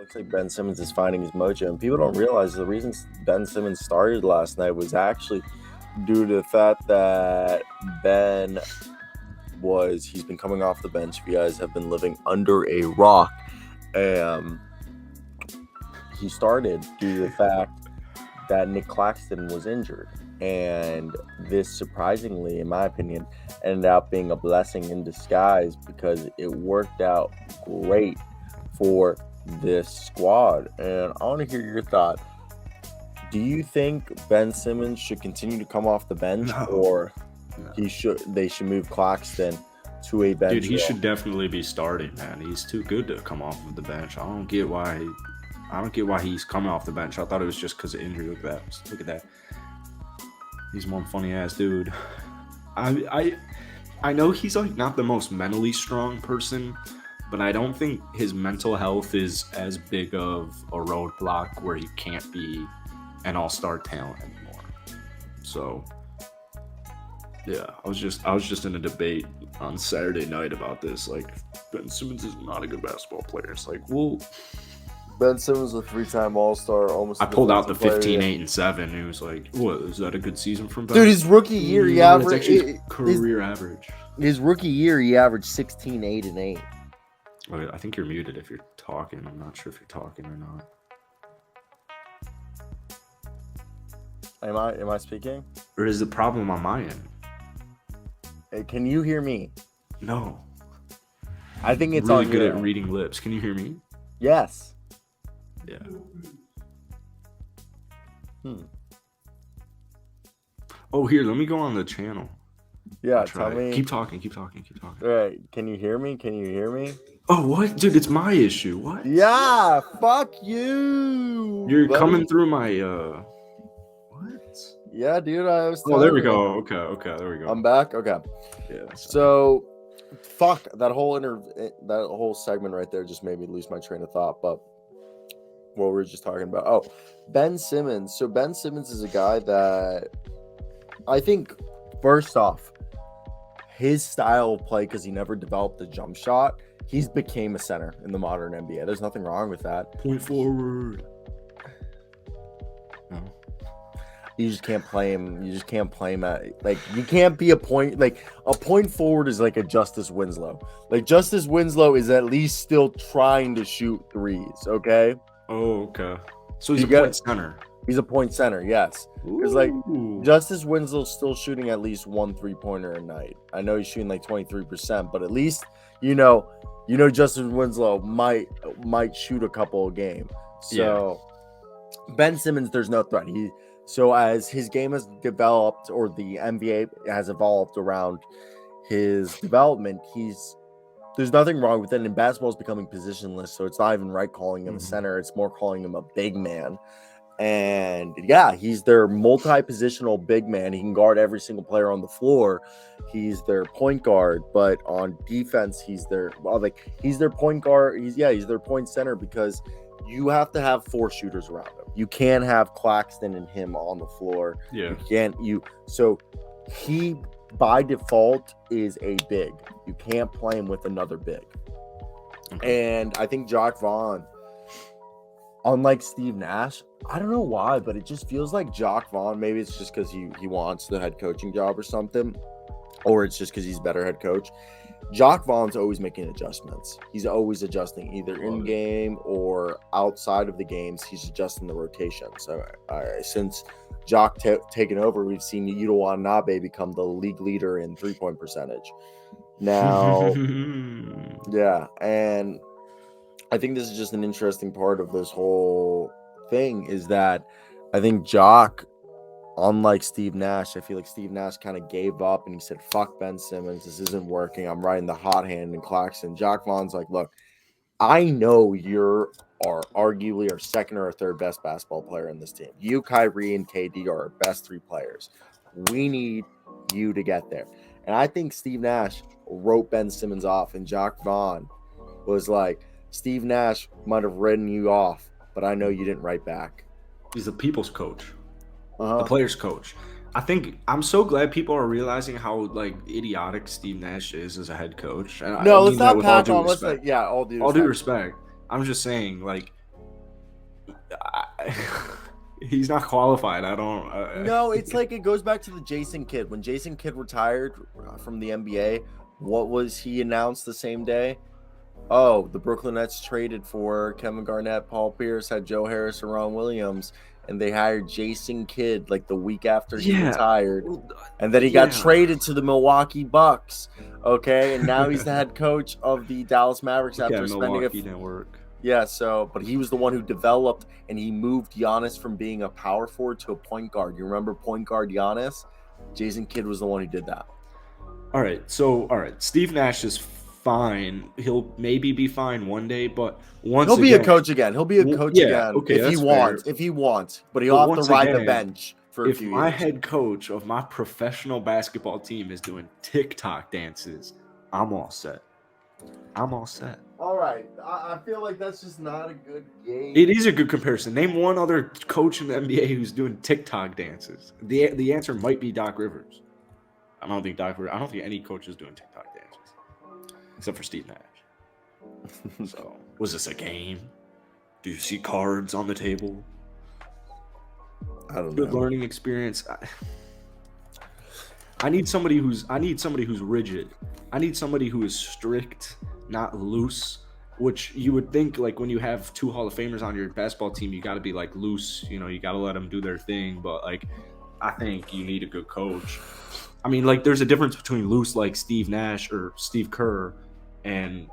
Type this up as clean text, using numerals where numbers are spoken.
Looks like Ben Simmons is finding his mojo, and people don't realize the reason Ben Simmons started last night was actually due to the fact that he's been coming off the bench. If you guys have been living under a rock, he started due to the fact that Nick Claxton was injured. And this, surprisingly, in my opinion, ended up being a blessing in disguise because it worked out great for this squad. And I want to hear your thought. Do you think Ben Simmons should continue to come off the bench, or they should move Claxton to a bench? Dude, he should definitely be starting, man. He's too good to come off of the bench. I don't get why he's coming off the bench. I thought it was just because of injury. Look at that. He's one funny ass dude. I know he's like not the most mentally strong person, but I don't think his mental health is as big of a roadblock where he can't be an all-star talent anymore. So yeah, I was just in a debate on Saturday night about this. Like, Ben Simmons is not a good basketball player. It's like, well, Ben Simmons, a 3-time All-Star, almost. I pulled out the 15, 8, and 7. And he was like, "What is that? A good season from Ben?" Dude, his rookie year, he averaged career average. His rookie year, he averaged 16, 8, and 8. Okay, I think you're muted if you're talking. I'm not sure if you're talking or not. Am I speaking? Or is the problem on my end? Hey, can you hear me? No. I think it's really on good your at reading lips. Can you hear me? Yes. Yeah. Oh, here, let me go on the channel. Yeah, tell me. Keep talking. All right, can you hear me? Oh, what? Dude, it's my issue. What? Yeah, fuck you. You're coming through my, what? Yeah, dude, I was Oh, there we go. Okay, there we go. I'm back? Okay. Yeah. So, fuck, that whole segment right there just made me lose my train of thought, but what we were just talking about. Oh, Ben Simmons. So Ben Simmons is a guy that I think, first off, his style of play, because he never developed the jump shot, he's became a center in the modern NBA. There's nothing wrong with that. Point forward. No. You just can't play him. You can't be a point. Like, a point forward is like a Justice Winslow. Like, Justice Winslow is at least still trying to shoot threes, okay? Oh, okay. So he's a point center. He's a point center, yes. Because, like, Justice Winslow's still shooting at least 1 3-pointer a night. I know he's shooting like 23%, but at least, Justice Winslow might shoot a couple a game. So, yeah. Ben Simmons, there's no threat. So as his game has developed, or the NBA has evolved around his development, there's nothing wrong with it. And basketball is becoming positionless, so it's not even right calling him a center. It's more calling him a big man. And yeah, he's their multi-positional big man. He can guard every single player on the floor. He's their point guard, but on defense, he's their point guard. He's their point center, because you have to have 4 shooters around him. You can't have Claxton and him on the floor. Yeah. So he by default is a big. You can't play him with another big. Okay. And I think Jacque Vaughn, unlike Steve Nash, I don't know why, but it just feels like Jacque Vaughn, maybe it's just because he wants the head coaching job or something, or it's just because he's a better head coach. Jacque Vaughn's always making adjustments. He's always adjusting, either in game or outside of the games. He's adjusting the rotation. So since Jacque taken over, we've seen Yuta Watanabe become the league leader in 3-point percentage. Now, yeah, and I think this is just an interesting part of this whole thing, is that I think Jacque, unlike Steve Nash, I feel like Steve Nash kind of gave up and he said, fuck Ben Simmons, this isn't working. I'm riding the hot hand in Claxton. Jacque Vaughn's like, look, I know you're arguably our second or third best basketball player in this team. You, Kyrie, and KD are our best 3 players. We need you to get there. And I think Steve Nash wrote Ben Simmons off, and Jacque Vaughn was like, Steve Nash might have written you off, but I know you didn't write back. He's the people's coach. The players' coach. I think I'm so glad people are realizing how idiotic Steve Nash is as a head coach. And let's not pack on. Let's all due respect. I'm just saying, He's not qualified. I don't. No, it's like it goes back to the Jason Kidd. When Jason Kidd retired from the NBA, what was he announced the same day? Oh, the Brooklyn Nets traded for Kevin Garnett, Paul Pierce, had Joe Harris and Ron Williams, and they hired Jason Kidd like the week after he retired. And then he got traded to the Milwaukee Bucks. Okay, and now he's the head coach of the Dallas Mavericks after spending Milwaukee Network. Yeah, but he was the one who developed and he moved Giannis from being a power forward to a point guard. You remember point guard Giannis? Jason Kidd was the one who did that. All right, Steve Nash is fine. He'll maybe be fine one day, but he'll be a coach again. He'll be a coach again if he wants. Fair. If he wants, but he'll have to ride the bench for a few years. If my head coach of my professional basketball team is doing TikTok dances, I'm all set. All right, I feel like that's just not a good game. It is a good comparison. Name one other coach in the NBA who's doing TikTok dances. The answer might be Doc Rivers. I don't think any coach is doing TikTok dances except for Steve Nash. So, was this a game? Do you see cards on the table? I don't know. Good learning experience. I need somebody who's rigid. I need somebody who is strict, not loose. Which you would think, like, when you have two Hall of Famers on your basketball team, you got to be like loose. You know, you got to let them do their thing. But like, I think you need a good coach. I mean, like, there's a difference between loose, like Steve Nash or Steve Kerr, and